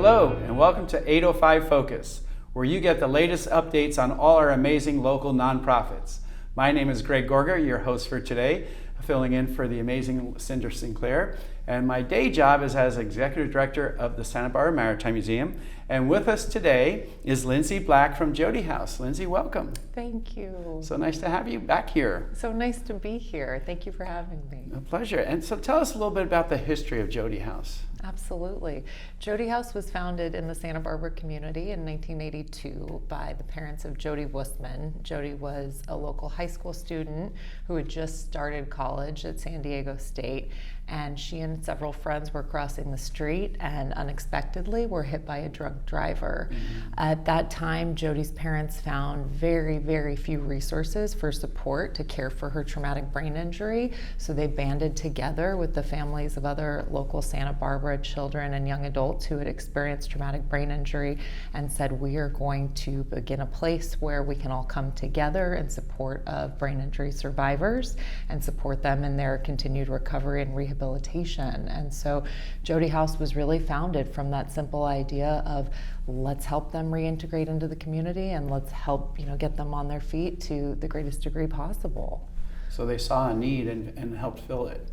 Hello, and welcome to 805 Focus, where you get the latest updates on all our amazing local nonprofits. My name is Greg Gorger, your host for today, filling in for the amazing Cinder Sinclair. And my day job is as Executive Director of the Santa Barbara Maritime Museum. And with us today is Lindsey Black from Jodi House. Lindsey, welcome. Thank you. So nice to have you back here. So nice to be here. Thank you for having me. A pleasure. And so tell us a little bit about the history of Jodi House. Absolutely. Jodi House was founded in the Santa Barbara community in 1982 by the parents of Jodi Wussman. Jodi was a local high school student who had just started college at San Diego State, and she and several friends were crossing the street and unexpectedly were hit by a drunk driver. At that time, Jodi's parents found very few resources for support to care for her traumatic brain injury, so they banded together with the families of other local Santa Barbara children and young adults who had experienced traumatic brain injury and said, we are going to begin a place where we can all come together in support of brain injury survivors and support them in their continued recovery and rehabilitation. And so Jodi House was really founded from that simple idea of let's help them reintegrate into the community and let's help get them on their feet to the greatest degree possible. So they saw a need and helped fill it.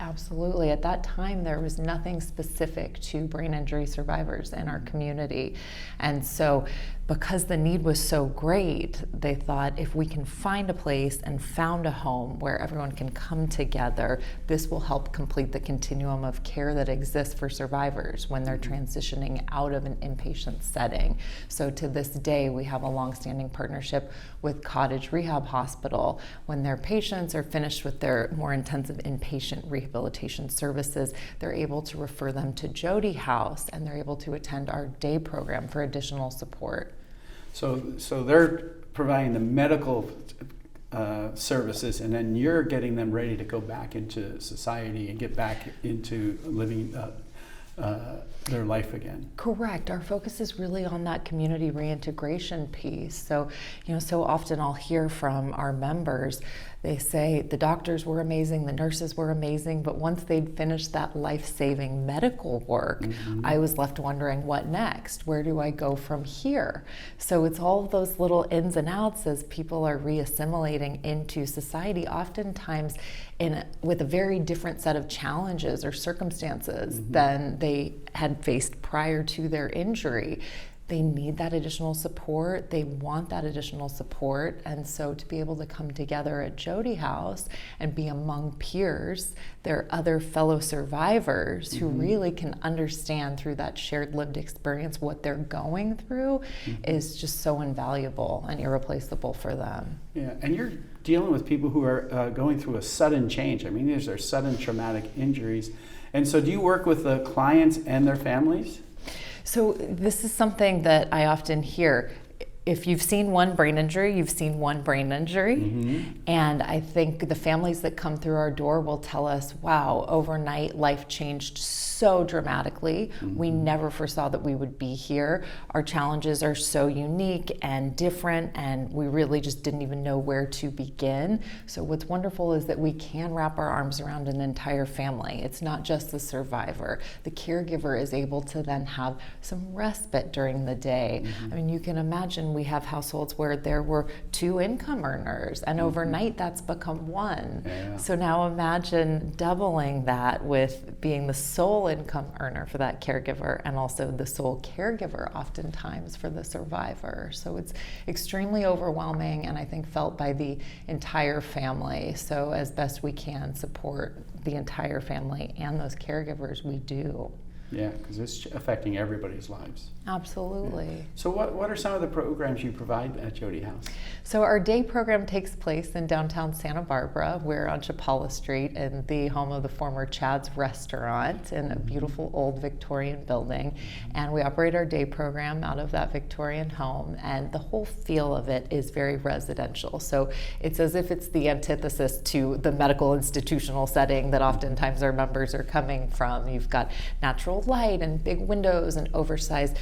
Absolutely. At that time, there was nothing specific to brain injury survivors in our community. And so because the need was so great, they thought if we can find a place and found a home where everyone can come together, this will help complete the continuum of care that exists for survivors when they're transitioning out of an inpatient setting. So to this day, we have a longstanding partnership with Cottage Rehab Hospital. When their patients are finished with their more intensive inpatient rehabilitation services, they're able to refer them to Jodi House, and they're able to attend our day program for additional support. So they're providing the medical services, and then you're getting them ready to go back into society and get back into living their life again. Correct. Our focus is really on that community reintegration piece. So, so often I'll hear from our members, they say the doctors were amazing, the nurses were amazing, but once they'd finished that life-saving medical work, I was left wondering what next? Where do I go from here? So it's all of those little ins and outs as people are reassimilating into society, oftentimes with a very different set of challenges or circumstances than they had faced prior to their injury. They need that additional support. They want that additional support. And so to be able to come together at Jodi House and be among peers, there are other fellow survivors who really can understand through that shared lived experience what they're going through is just so invaluable and irreplaceable for them. Yeah, and you're dealing with people who are going through a sudden change. I mean, these are sudden traumatic injuries. And so do you work with the clients and their families? So this is something that I often hear. If you've seen one brain injury, you've seen one brain injury. And I think the families that come through our door will tell us, wow, overnight life changed so dramatically. We never foresaw that we would be here. Our challenges are so unique and different, and we really just didn't even know where to begin. So what's wonderful is that we can wrap our arms around an entire family. It's not just the survivor. The caregiver is able to then have some respite during the day. I mean, you can imagine we have households where there were 2 income earners, and overnight that's become 1. Yeah. So now imagine doubling that with being the sole income earner for that caregiver and also the sole caregiver oftentimes for the survivor. So it's extremely overwhelming and I think felt by the entire family. So as best we can support the entire family and those caregivers, we do. Yeah, because it's affecting everybody's lives. Absolutely. Yeah. So what are some of the programs you provide at Jodi House? So our day program takes place in downtown Santa Barbara. We're on Chapala Street in the home of the former Chad's Restaurant in a beautiful old Victorian building. And we operate our day program out of that Victorian home. And the whole feel of it is very residential. So it's as if it's the antithesis to the medical institutional setting that oftentimes our members are coming from. You've got natural natural light and big windows and oversized,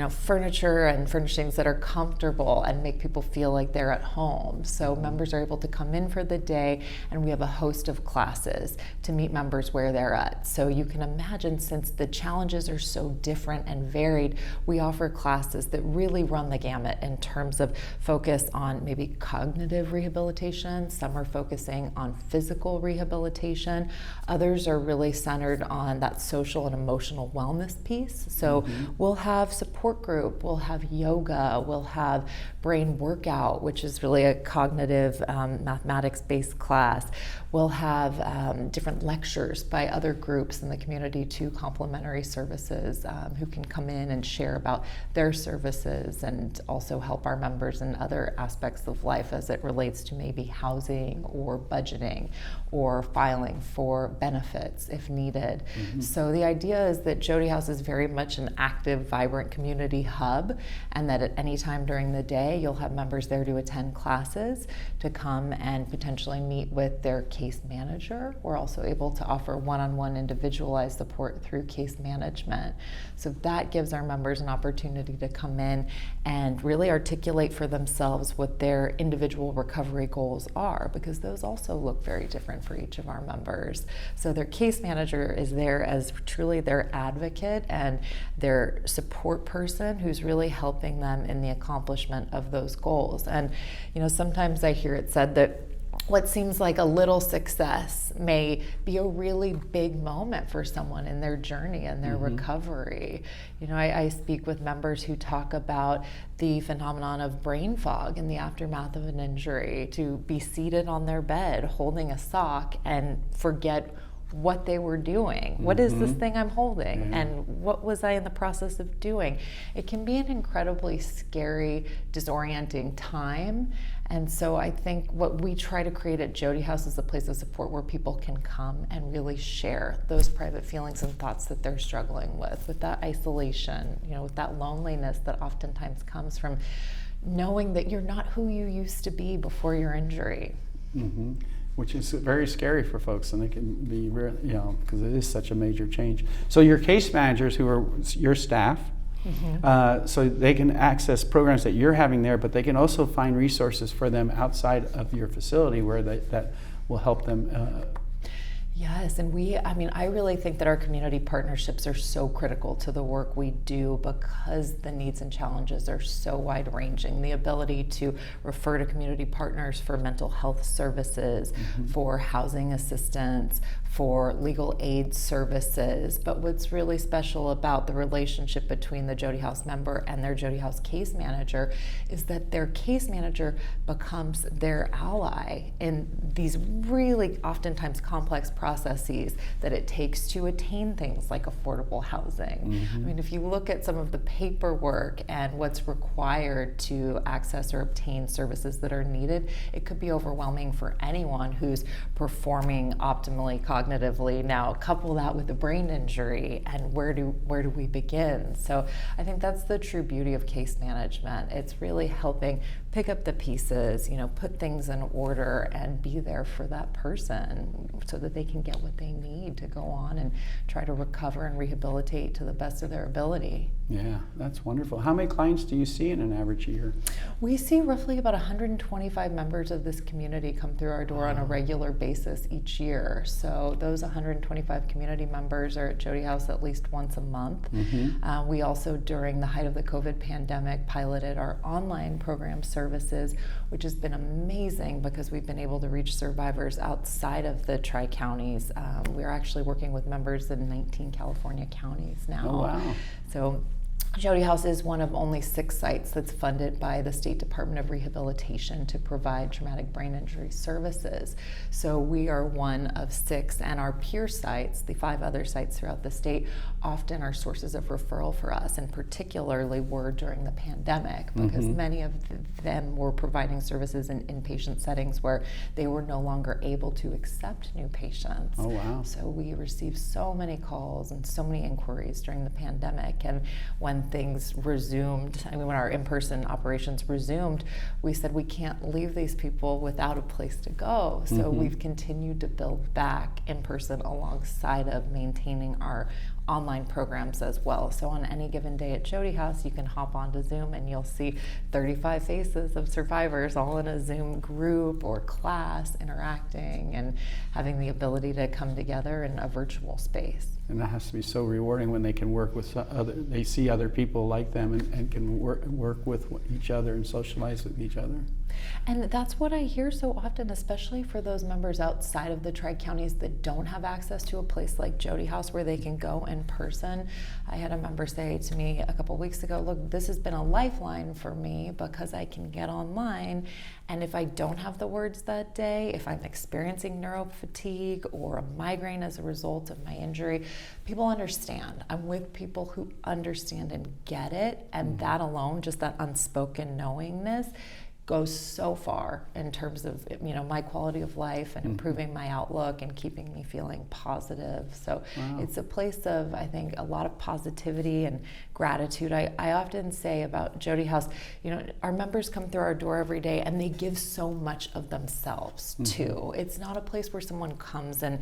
furniture and furnishings that are comfortable and make people feel like they're at home. So members are able to come in for the day, and we have a host of classes to meet members where they're at. So you can imagine, since the challenges are so different and varied, we offer classes that really run the gamut in terms of focus on maybe cognitive rehabilitation. Some are focusing on physical rehabilitation. Others are really centered on that social and emotional wellness piece. So we'll have support group, we'll have yoga, we'll have brain workout, which is really a cognitive mathematics-based class. We'll have different lectures by other groups in the community too, complimentary services, who can come in and share about their services and also help our members in other aspects of life as it relates to maybe housing or budgeting or filing for benefits if needed. So the idea is that Jodi House is very much an active, vibrant community hub, and that at any time during the day you'll have members there to attend classes, to come and potentially meet with their case manager. We're also able to offer one-on-one individualized support through case management. So that gives our members an opportunity to come in and really articulate for themselves what their individual recovery goals are, because those also look very different for each of our members. So their case manager is there as truly their advocate and their support person who's really helping them in the accomplishment of those goals. And sometimes I hear it said that what seems like a little success may be a really big moment for someone in their journey and their recovery. I speak with members who talk about the phenomenon of brain fog in the aftermath of an injury, to be seated on their bed holding a sock and forget what they were doing. What is this thing I'm holding? And what was I in the process of doing? It can be an incredibly scary, disorienting time. And so I think what we try to create at Jodi House is a place of support where people can come and really share those private feelings and thoughts that they're struggling with that isolation, with that loneliness that oftentimes comes from knowing that you're not who you used to be before your injury. Which is very scary for folks, and it can be, because it is such a major change. So your case managers, who are your staff, so they can access programs that you're having there, but they can also find resources for them outside of your facility where that will help them. Yes, and I really think that our community partnerships are so critical to the work we do, because the needs and challenges are so wide-ranging. The ability to refer to community partners for mental health services, for housing assistance, for legal aid services. But what's really special about the relationship between the Jodi House member and their Jodi House case manager is that their case manager becomes their ally in these really oftentimes complex processes that it takes to attain things like affordable housing. If you look at some of the paperwork and what's required to access or obtain services that are needed, it could be overwhelming for anyone who's performing optimally cognitively. Now couple that with a brain injury, and where do we begin? So I think that's the true beauty of case management. It's really helping pick up the pieces, put things in order and be there for that person so that they can get what they need to go on and try to recover and rehabilitate to the best of their ability. Yeah, that's wonderful. How many clients do you see in an average year? We see roughly about 125 members of this community come through our door on a regular basis each year. So those 125 community members are at Jodi House at least once a month. We also, during the height of the COVID pandemic, piloted our online program services, which has been amazing because we've been able to reach survivors outside of the Tri-Counties. We're actually working with members in 19 California counties now. Oh, wow. So Jodi House is one of only 6 sites that's funded by the State Department of Rehabilitation to provide traumatic brain injury services. So we are one of 6, and our peer sites, the 5 other sites throughout the state, often are sources of referral for us, and particularly were during the pandemic, because many of them were providing services in inpatient settings where they were no longer able to accept new patients. Oh, wow. So we received so many calls and so many inquiries during the pandemic, and when things resumed, when our in-person operations resumed, we said we can't leave these people without a place to go. So we've continued to build back in person alongside of maintaining our online programs as well. So on any given day at Jodi House, you can hop onto Zoom and you'll see 35 faces of survivors all in a Zoom group or class interacting and having the ability to come together in a virtual space. And that has to be so rewarding when they can work with they see other people like them and can work with each other and socialize with each other. And that's what I hear so often, especially for those members outside of the Tri-Counties that don't have access to a place like Jodi House where they can go in person. I had a member say to me a couple weeks ago, look, this has been a lifeline for me because I can get online, and if I don't have the words that day, if I'm experiencing neurofatigue or a migraine as a result of my injury, people understand. I'm with people who understand and get it, and that alone, just that unspoken knowingness, goes so far in terms of my quality of life and improving my outlook and keeping me feeling positive. So it's a place of, I think, a lot of positivity and gratitude. I often say about Jodi House, our members come through our door every day and they give so much of themselves too. It's not a place where someone comes and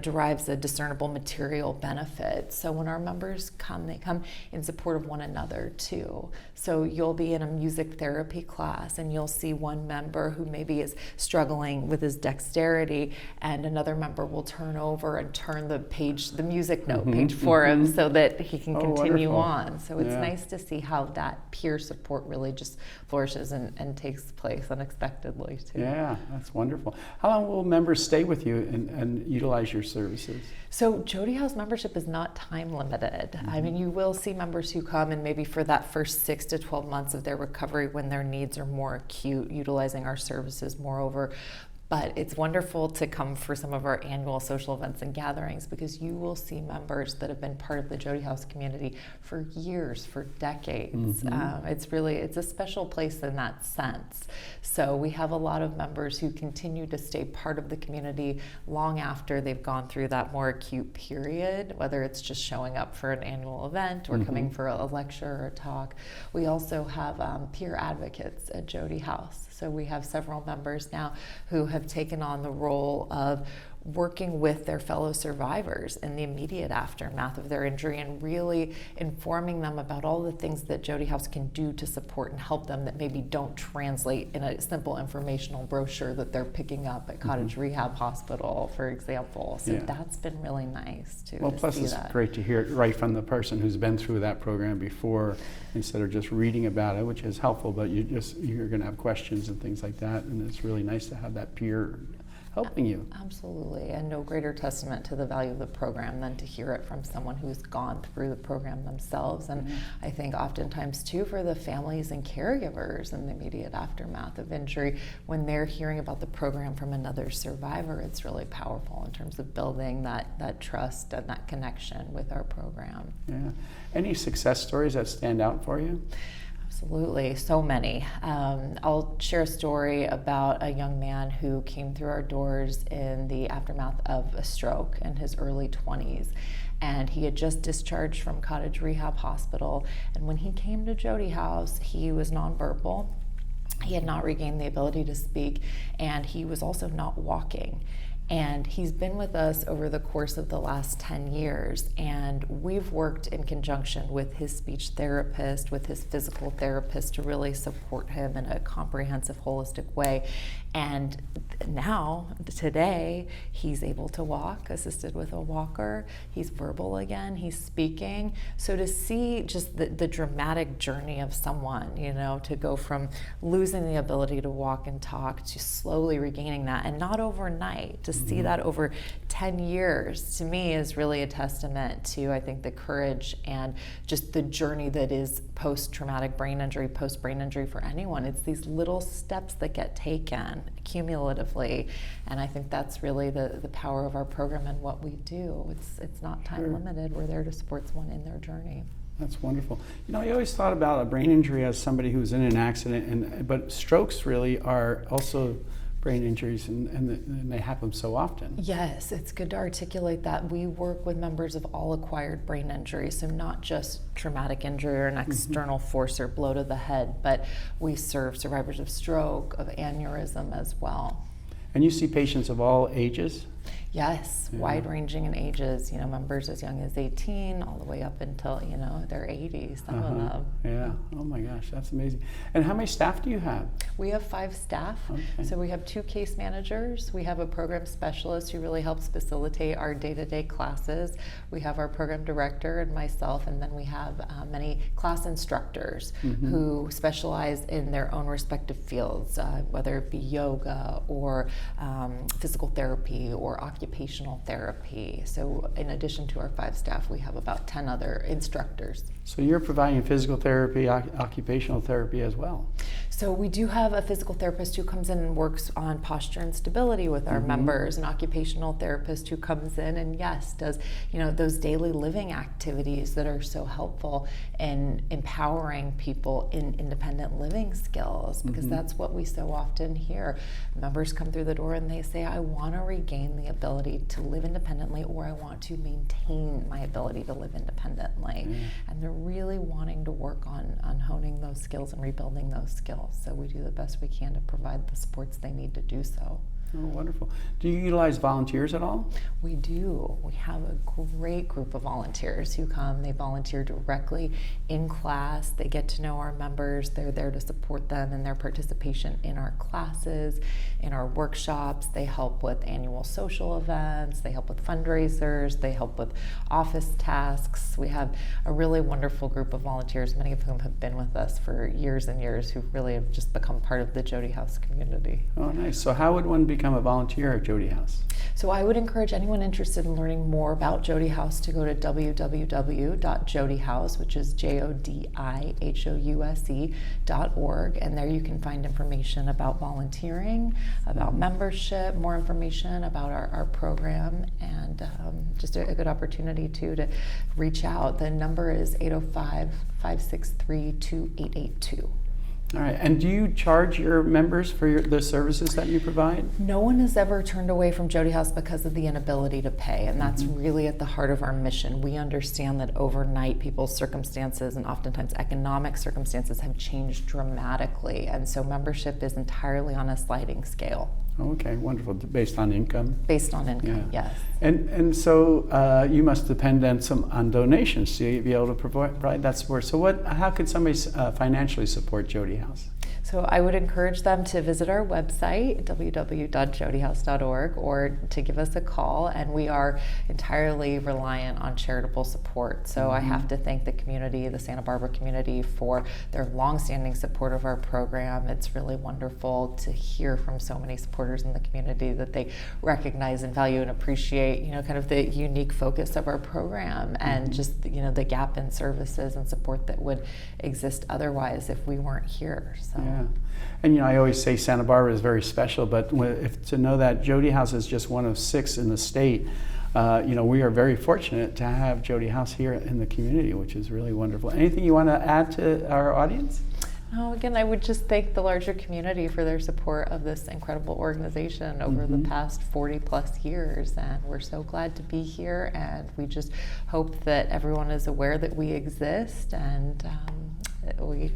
derives a discernible material benefit. So when our members come, they come in support of one another too. So you'll be in a music therapy class and you'll see one member who maybe is struggling with his dexterity, and another member will turn over and turn the music note page for him so that he can continue wonderful. On. So it's nice to see how that peer support really just flourishes and takes place unexpectedly too. Yeah, that's wonderful. How long will members stay with you and utilize your services? So Jodi House membership is not time limited. I mean, you will see members who come and maybe for that first 6 to 12 months of their recovery when their needs are more acute, utilizing our services moreover. But it's wonderful to come for some of our annual social events and gatherings because you will see members that have been part of the Jodi House community for years, for decades. It's a special place in that sense. So we have a lot of members who continue to stay part of the community long after they've gone through that more acute period, whether it's just showing up for an annual event or coming for a lecture or a talk. We also have peer advocates at Jodi House. So we have several members now who have taken on the role of working with their fellow survivors in the immediate aftermath of their injury and really informing them about all the things that Jodi House can do to support and help them that maybe don't translate in a simple informational brochure that they're picking up at Cottage Rehab Hospital, for example. So that's been really nice too. Well, plus it's great to hear it right from the person who's been through that program before, instead of just reading about it, which is helpful, but you're going to have questions and things like that, and it's really nice to have that peer helping you. Absolutely, and no greater testament to the value of the program than to hear it from someone who's gone through the program themselves. And I think oftentimes too for the families and caregivers in the immediate aftermath of injury, when they're hearing about the program from another survivor, it's really powerful in terms of building that trust and that connection with our program. Yeah. Any success stories that stand out for you? Absolutely, so many. I'll share a story about a young man who came through our doors in the aftermath of a stroke in his early 20s. And he had just discharged from Cottage Rehab Hospital. And when he came to Jodi House, he was nonverbal. He had not regained the ability to speak, and he was also not walking. And he's been with us over the course of the last 10 years, and we've worked in conjunction with his speech therapist, with his physical therapist to really support him in a comprehensive, holistic way. And now, today, he's able to walk, assisted with a walker. He's verbal again, he's speaking. So to see just the dramatic journey of someone, to go from losing the ability to walk and talk to slowly regaining that, and not overnight, to see that over 10 years, to me is really a testament to, I think, the courage and just the journey that is post-traumatic brain injury, post-brain injury for anyone. It's these little steps that get taken cumulatively, and I think that's really the power of our program and what we do. It's not time limited. We're there to support someone in their journey. That's wonderful. I always thought about a brain injury as somebody who's in an accident, but strokes really are also brain injuries, and they happen so often. Yes, it's good to articulate that. We work with members of all acquired brain injuries, so not just traumatic injury or an external force or blow to the head, but we serve survivors of stroke, of aneurysm as well. And you see patients of all ages? Yes, Yeah. wide-ranging in ages, members as young as 18 all the way up until, their 80s, some of them. Yeah. Oh my gosh, that's amazing. And how many staff do you have? We have 5 staff. Okay. So we have 2 case managers. We have a program specialist who really helps facilitate our day-to-day classes. We have our program director and myself, and then we have many class instructors who specialize in their own respective fields, whether it be yoga or physical therapy or occupational therapy. So in addition to our 5 staff, we have about 10 other instructors. So you're providing physical therapy, occupational therapy as well. So we do have a physical therapist who comes in and works on posture and stability with our members, an occupational therapist who comes in and does, those daily living activities that are so helpful in empowering people in independent living skills, because that's what we so often hear. Members come through the door and they say, I want to regain the ability to live independently, or I want to maintain my ability to live independently. And they're really wanting to work on honing those skills and rebuilding those skills. So we do the best we can to provide the supports they need to do so. Oh, wonderful. Do you utilize volunteers at all? We do. We have a great group of volunteers who come. They volunteer directly in class. They get to know our members. They're there to support them in their participation in our classes, in our workshops. They help with annual social events. They help with fundraisers. They help with office tasks. We have a really wonderful group of volunteers, many of whom have been with us for years and years, who really have just become part of the Jodi House community. Oh, nice. So how would one become a volunteer at Jodi House? So I would encourage anyone interested in learning more about Jodi House to go to www.jodihouse, which is JODIHOUSE.org, and there you can find information about volunteering, about membership, more information about our program, and just a good opportunity to reach out. The number is 805-563-2882. All right. And do you charge your members for the services that you provide? No one has ever turned away from Jodi House because of the inability to pay, and that's really at the heart of our mission. We understand that overnight people's circumstances and oftentimes economic circumstances have changed dramatically, and so membership is entirely on a sliding scale. Okay, wonderful. Based on income? Based on income, yes. And so you must depend on donations to be able to provide that support. So how could somebody financially support Jodi House? So I would encourage them to visit our website, www.jodihouse.org, or to give us a call, and we are entirely reliant on charitable support. So I have to thank the community, the Santa Barbara community, for their longstanding support of our program. It's really wonderful to hear from so many supporters in the community that they recognize and value and appreciate, kind of the unique focus of our program and just, the gap in services and support that would exist otherwise if we weren't here. So. Yeah. And I always say Santa Barbara is very special, but to know that Jodi House is just one of 6 in the state, we are very fortunate to have Jodi House here in the community, which is really wonderful. Anything you want to add to our audience? Again, I would just thank the larger community for their support of this incredible organization over the past 40 plus years, and we're so glad to be here, and we just hope that everyone is aware that we exist, and we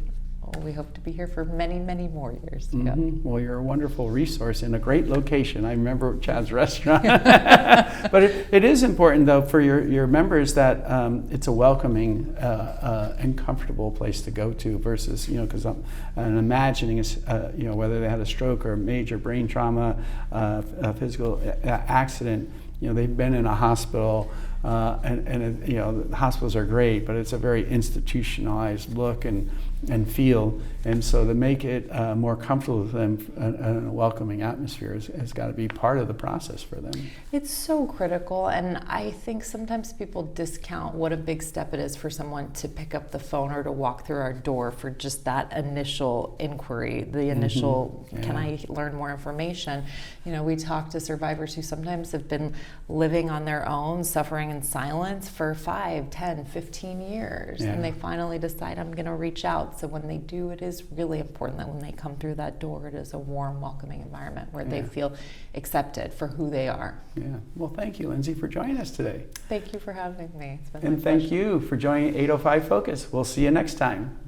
hope to be here for many, many more years to go. Well, you're a wonderful resource in a great location. I remember Chad's restaurant. But it is important, though, for your members that it's a welcoming and comfortable place to go to versus, because I'm imagining, whether they had a stroke or a major brain trauma, a physical accident, they've been in a hospital, the hospitals are great, but it's a very institutionalized look and feel, and so to make it more comfortable with them and a welcoming atmosphere has got to be part of the process for them. It's so critical, and I think sometimes people discount what a big step it is for someone to pick up the phone or to walk through our door for just that initial inquiry, the initial, can I learn more information? We talk to survivors who sometimes have been living on their own, suffering in silence for 5, 10, 15 years, and they finally decide, I'm going to reach out. So when they do, it is really important that when they come through that door, it is a warm, welcoming environment where they feel accepted for who they are. Yeah. Well, thank you, Lindsey, for joining us today. Thank you for having me. It's been and my thank pleasure. you for joining 805 Focus. We'll see you next time.